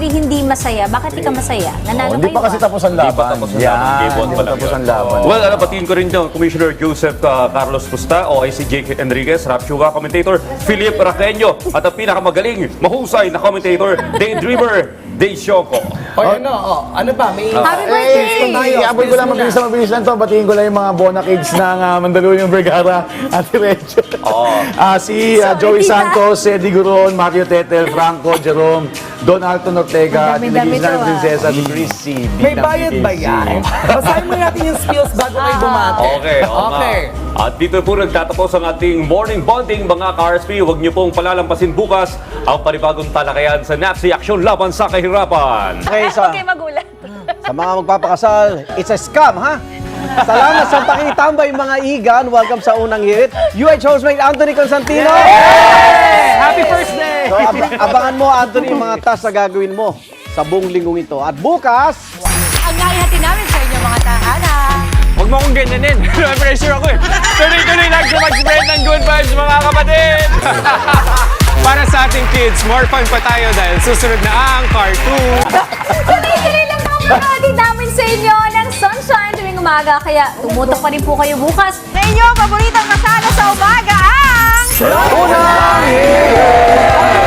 Rodri hindi masaya. Bakit di ka masaya? Nanalo Hindi kayo. pa kasi tapos ang laban. Hindi pa tapos ang laban. Game one Hindi pa pa lang tapos yun. ang laban. Well, batiin ko rin dyan, Commissioner Joseph Carlos Pusta, OIC Jake Enriquez, Rapsuga commentator, Philip Raqueño, at ang pinakamagaling, mahusay na commentator, Daydreamer, Dayshoko. Ano ba? May Happy birthday! Iabot ko lang, mabilis lang to. Batiin ko lang yung mga Bona Kids ng Mandaluyong Vergara, Ate Rachel. Si Joey tita. Santos, Eddie Guron, Mario Tetel, Franco, Jerome, Don Alton Ortega, at yung Dami-dami naging to, prinsesa, si Chrissy. May bayad ba yan? Basahin mo natin yung spills bago kayo bumati. Okay, Okay. At dito po nagtatapos ang ating morning bonding mga ka-RSP. Huwag niyo pong palalampasin bukas ang panibagong talakayan sa NAPSI Aksyon Laban sa Kahirapan. Okay, Huwag kayo magulat. sa mga magpapakasal, it's a scam, ha? Salamat sa pakitambay, mga igan. Welcome sa unang hirit. UH hostmate Anthony Constantino. Happy first day! So, abangan mo, Anthony, yung mga task na gagawin mo sa buong linggong ito. At bukas, Ang nahihati namin sa inyo mga tahanan. Huwag mo akong ganyanin. Pressure ako eh. Tuloy-tuloy lang sa mag-spread ng good vibes, mga kapatid! Para sa ating kids, more fun pa tayo dahil susunod na ang cartoon. Tuloy-tuloy lang mga panoodin namin sa inyo ng Sunshine tuwing umaga. Kaya tumutok pa rin po kayo bukas. Sa inyo, paboritang kasana sa umaga ang... unang hirit!